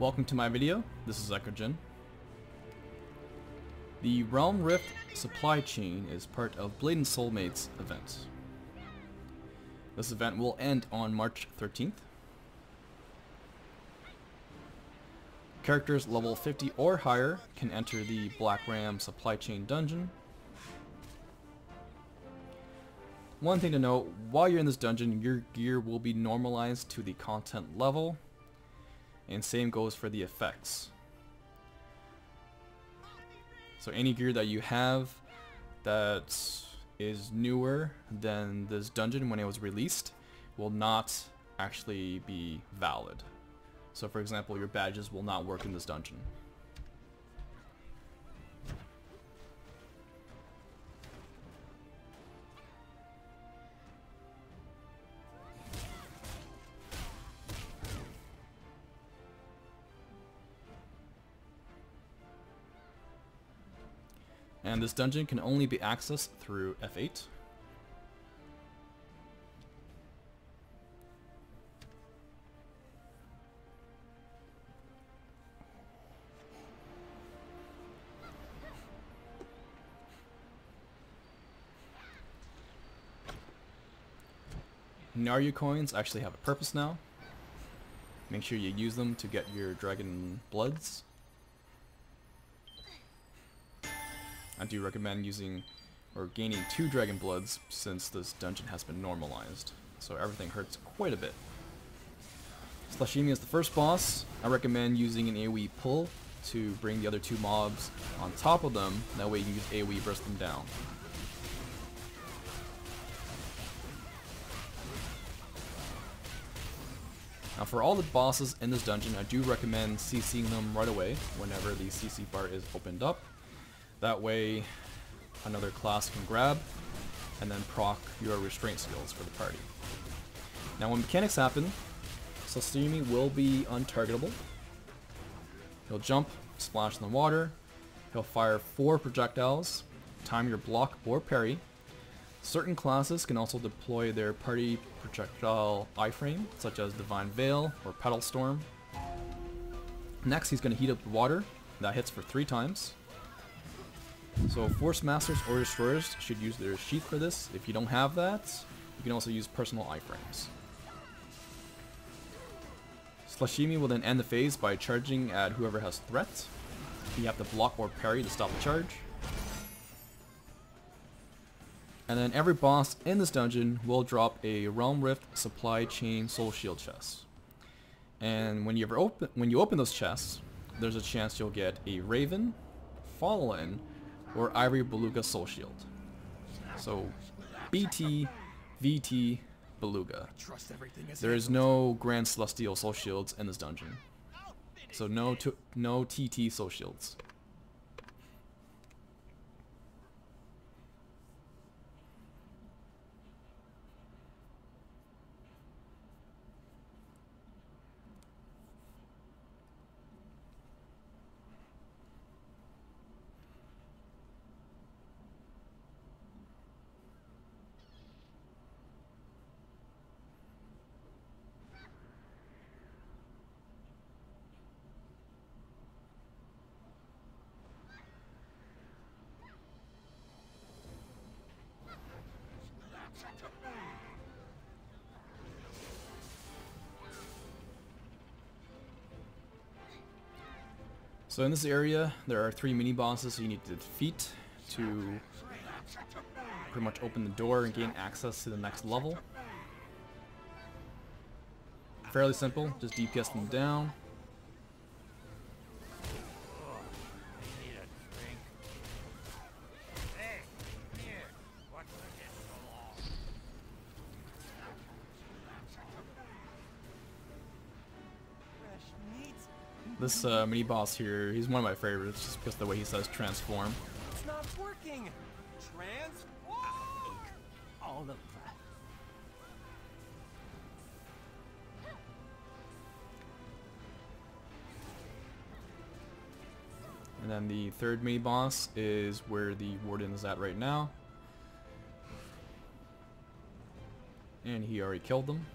Welcome to my video. This is Eckogen. The Realmrift Supply Chain is part of Blade Soulmate's event. This event will end on March 13th. Characters level 50 or higher can enter the Blackram Supply Chain dungeon. One thing to note, while you're in this dungeon, your gear will be normalized to the content level, and same goes for the effects. So any gear that you have that is newer than this dungeon when it was released will not actually be valid. So for example, your badges will not work in this dungeon. And this dungeon can only be accessed through F8. Naryu coins actually have a purpose now. Make sure you use them to get your dragon bloods. I do recommend using or gaining 2 dragon bloods since this dungeon has been normalized, so everything hurts quite a bit. Slashimi is the first boss. I recommend using an AoE pull to bring the other 2 mobs on top of them, that way you can use AoE burst them down. Now for all the bosses in this dungeon, I do recommend CCing them right away whenever the CC bar is opened up. That way another class can grab and then proc your restraint skills for the party. Now when mechanics happen, Steamy will be untargetable. He'll jump, splash in the water, he'll fire 4 projectiles, time your block or parry. Certain classes can also deploy their party projectile iframe, such as Divine Veil or Petal Storm. Next he's going to heat up the water, that hits for 3 times. So Force Masters or Destroyers should use their sheath for this. If you don't have that, you can also use personal iframes. Slashimi will then end the phase by charging at whoever has threat. You have to block or parry to stop the charge. And then every boss in this dungeon will drop a Realmrift Supply Chain Soul Shield chest. And when you open those chests, there's a chance you'll get a Raven, Fallen, or Ivory Beluga Soul Shield. So BT, VT, Beluga. There is no Grand Celestial Soul Shields in this dungeon. So no TT Soul Shields. So in this area, there are 3 mini bosses you need to defeat to pretty much open the door and gain access to the next level. Fairly simple, just DPS them down. This mini boss here, he's one of my favorites just because of the way he says transform. It's not working. All of that. And then the third mini boss is where the warden is at right now. And he already killed them.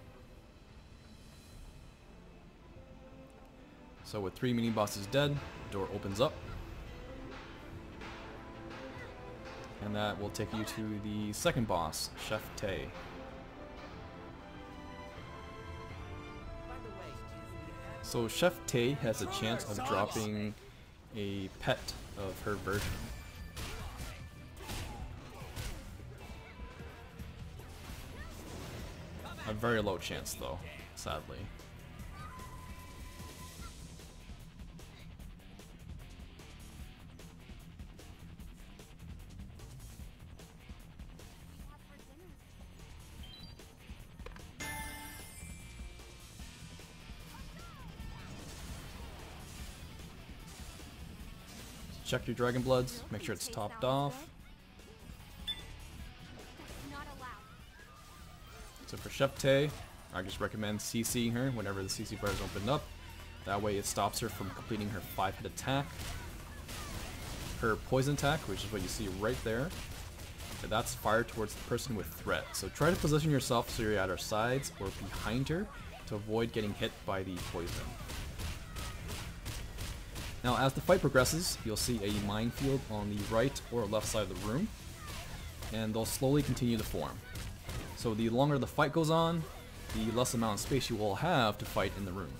So with 3 mini bosses dead, the door opens up. And that will take you to the second boss, Chef Tae. So Chef Tae has a chance of dropping a pet of her version. A very low chance though, sadly. Check your Dragon Bloods, make sure it's topped off. So for Chef Tae, I just recommend CCing her whenever the CC bar is opened up. That way it stops her from completing her 5-hit attack. Her poison attack, which is what you see right there, that's fired towards the person with threat. So try to position yourself so you're at her sides or behind her to avoid getting hit by the poison. Now as the fight progresses, you'll see a minefield on the right or left side of the room, and they'll slowly continue to form. So the longer the fight goes on, the less amount of space you will have to fight in the room.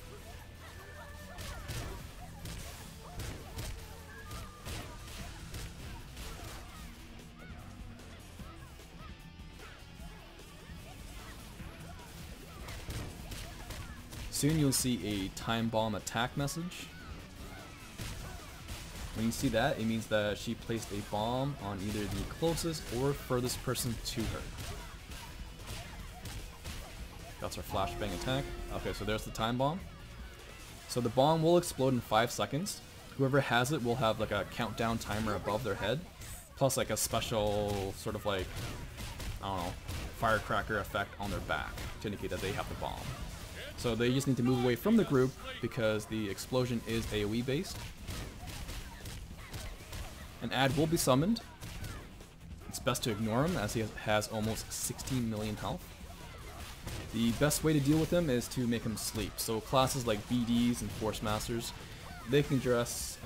Soon you'll see a time bomb attack message. When you see that, it means that she placed a bomb on either the closest or furthest person to her. That's our flashbang attack. Okay, so there's the time bomb. So the bomb will explode in 5 seconds. Whoever has it will have like a countdown timer above their head, plus like a special sort of like, I don't know, firecracker effect on their back to indicate that they have the bomb. So they just need to move away from the group because the explosion is AoE based. An ad will be summoned. It's best to ignore him as he has almost 16 million health. The best way to deal with him is to make him sleep. So classes like BDs and Force Masters, they can just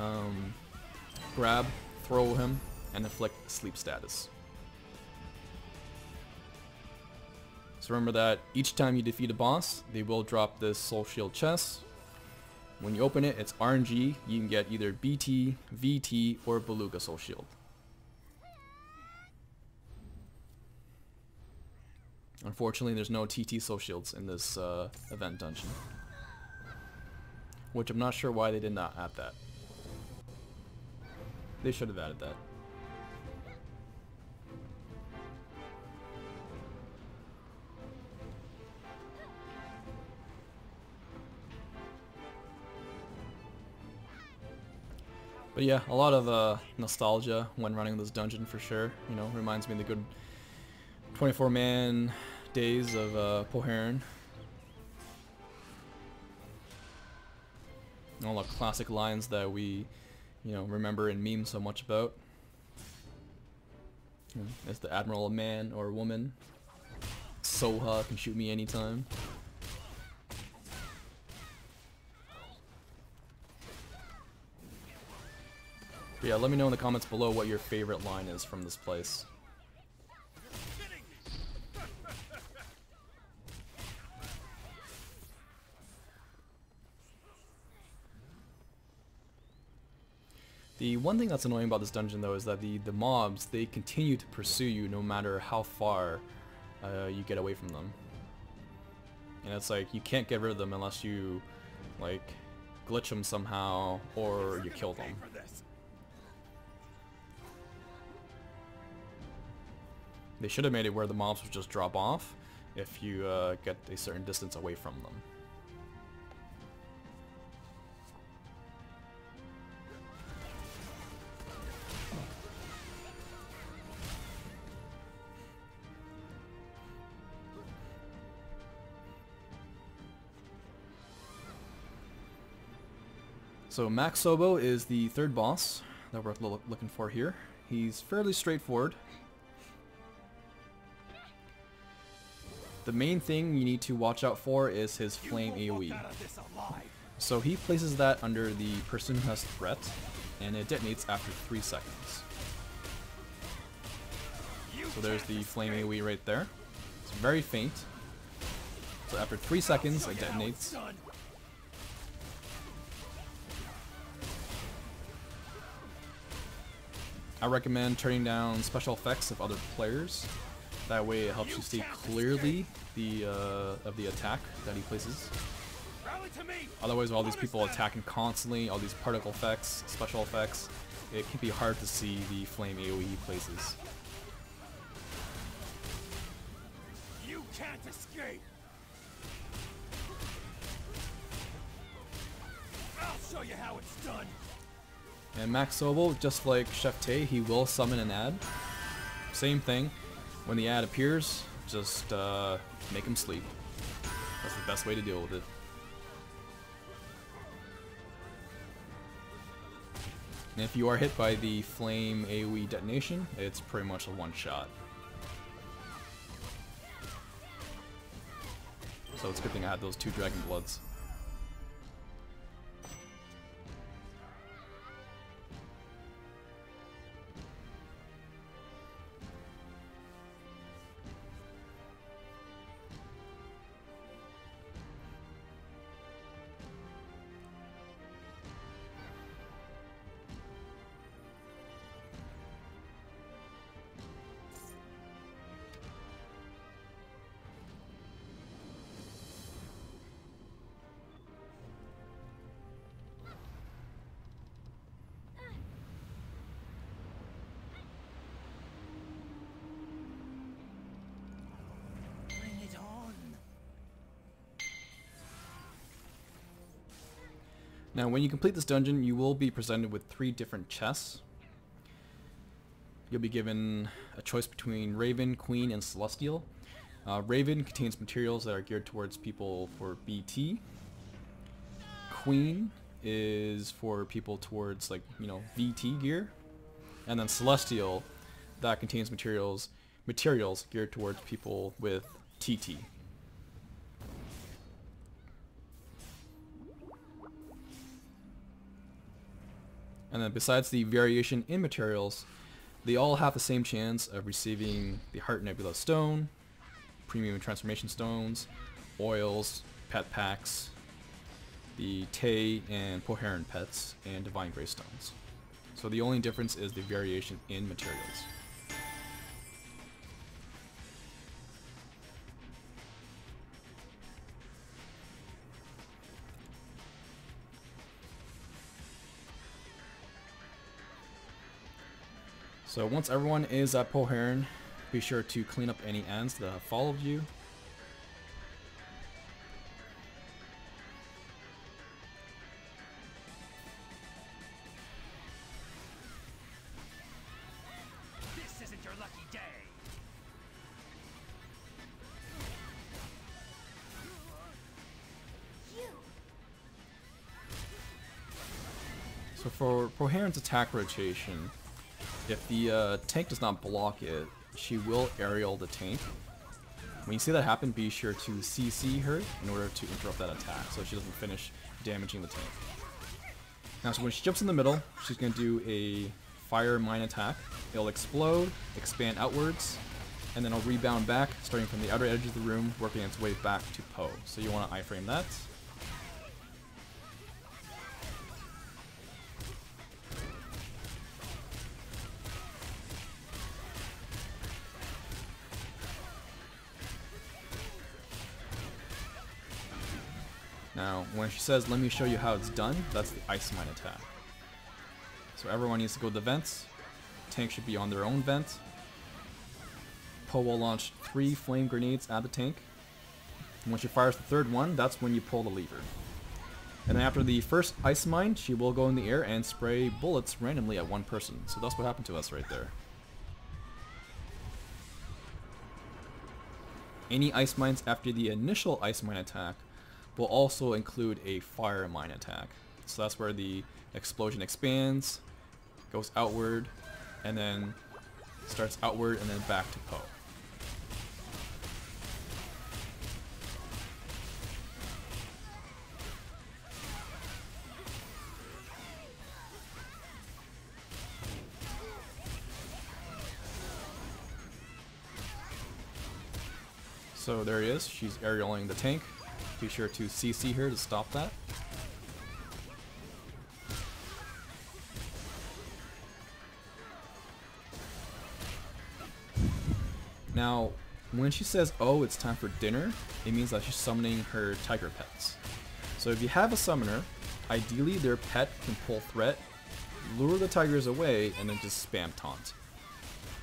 grab, throw him, and inflict sleep status. So remember that each time you defeat a boss, they will drop this Soul Shield chest. When you open it, it's RNG. You can get either BT, VT, or Beluga Soul Shield. Unfortunately, there's no TT Soul Shields in this event dungeon, which I'm not sure why they did not add that. They should have added that. But yeah, a lot of nostalgia when running this dungeon for sure. You know, reminds me of the good 24-man days of Poharan. All the classic lines that we, you know, remember and meme so much about. As the Admiral a man or a woman. Soha can shoot me anytime. But yeah, let me know in the comments below what your favorite line is from this place. The one thing that's annoying about this dungeon though is that the mobs, they continue to pursue you no matter how far you get away from them. And it's like, you can't get rid of them unless you like glitch them somehow or you kill them. They should have made it where the mobs would just drop off if you get a certain distance away from them. So Max Sobo is the third boss that we're looking for here. He's fairly straightforward. The main thing you need to watch out for is his flame AoE. So he places that under the person who has threat, and it detonates after 3 seconds. So there's the flame AoE right there. It's very faint. So after 3 seconds, it detonates. I recommend turning down special effects of other players. That way it helps you see clearly of the attack that he places. Otherwise, all these people attacking constantly, all these particle effects, special effects, it can be hard to see the flame AoE he places. You can't escape. I'll show you how it's done. And Max Sobo, just like Chef Tae, he will summon an ad. Same thing. When the ad appears, just make him sleep. That's the best way to deal with it. And if you are hit by the flame AoE detonation, it's pretty much a one-shot. So it's a good thing I had those 2 Dragon Bloods. Now, when you complete this dungeon, you will be presented with 3 different chests. You'll be given a choice between Raven, Queen, and Celestial. Raven contains materials that are geared towards people for BT. Queen is for people towards, like, you know, VT gear. And then Celestial, that contains materials geared towards people with TT. And then besides the variation in materials, they all have the same chance of receiving the Heart Nebula Stone, Premium Transformation Stones, Oils, Pet Packs, the Tae and Poharan Pets, and Divine Grace Stones. So the only difference is the variation in materials. So once everyone is at Poharan, be sure to clean up any ants that have followed you. This isn't your lucky day. So for Poharan's attack rotation, if the tank does not block it, she will aerial the tank. When you see that happen, be sure to CC her in order to interrupt that attack so she doesn't finish damaging the tank. Now, so when she jumps in the middle, she's going to do a fire mine attack. It'll explode, expand outwards, and then it'll rebound back, starting from the outer edge of the room, working its way back to Po. So you want to iframe that. Now, when she says, "Let me show you how it's done," that's the Ice Mine attack. So everyone needs to go to the vents. Tank should be on their own vent. Po will launch 3 flame grenades at the tank. And when she fires the 3rd one, that's when you pull the lever. And then after the first Ice Mine, she will go in the air and spray bullets randomly at one person. So that's what happened to us right there. Any Ice Mines after the initial Ice Mine attack will also include a fire mine attack. So that's where the explosion expands, goes outward, and then starts outward and then back to Po. So there he is. She's aerialing the tank. Be sure to CC her to stop that. Now, when she says, "Oh, it's time for dinner," it means that she's summoning her tiger pets. So if you have a summoner, ideally their pet can pull threat, lure the tigers away, and then just spam taunt.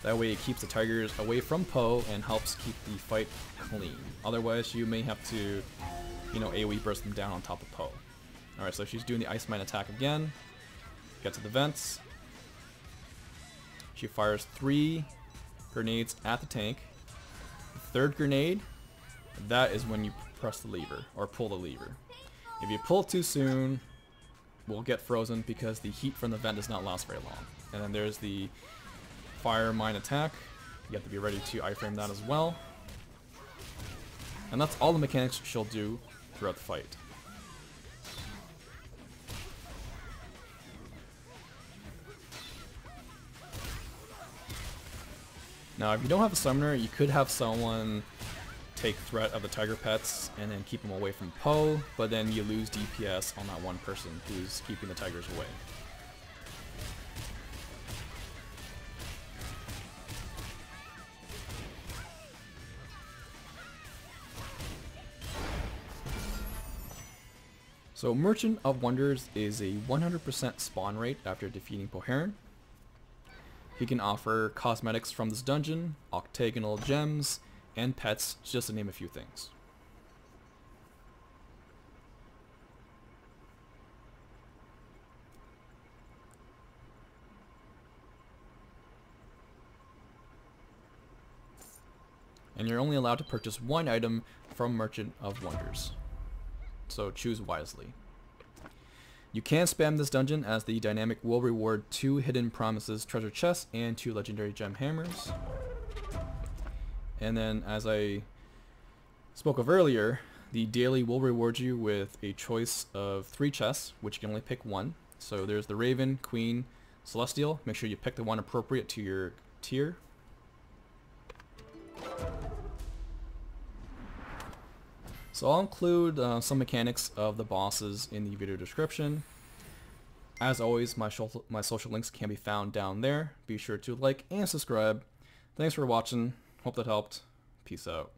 That way it keeps the tigers away from Poe and helps keep the fight clean. Otherwise you may have to, you know, AoE burst them down on top of Poe. Alright, so she's doing the Ice Mine attack again. Get to the vents. She fires 3 grenades at the tank. The third grenade, that is when you press the lever, or pull the lever. If you pull too soon, we'll get frozen because the heat from the vent does not last very long. And then there's the Fire Mine attack. You have to be ready to iframe that as well. And that's all the mechanics she'll do throughout the fight. Now, if you don't have a summoner, you could have someone take threat of the tiger pets and then keep them away from Poe, but then you lose DPS on that one person who's keeping the tigers away. So Merchant of Wonders is a 100% spawn rate after defeating Poharan. He can offer cosmetics from this dungeon, octagonal gems, and pets, just to name a few things. And you're only allowed to purchase one item from Merchant of Wonders, so choose wisely. You can spam this dungeon as the dynamic will reward 2 hidden promises treasure chests and 2 legendary gem hammers. And then, as I spoke of earlier, the daily will reward you with a choice of 3 chests, which you can only pick one. So there's the Raven, Queen, Celestial. Make sure you pick the one appropriate to your tier. So I'll include some mechanics of the bosses in the video description. As always, my social links can be found down there. Be sure to like and subscribe. Thanks for watching. Hope that helped. Peace out.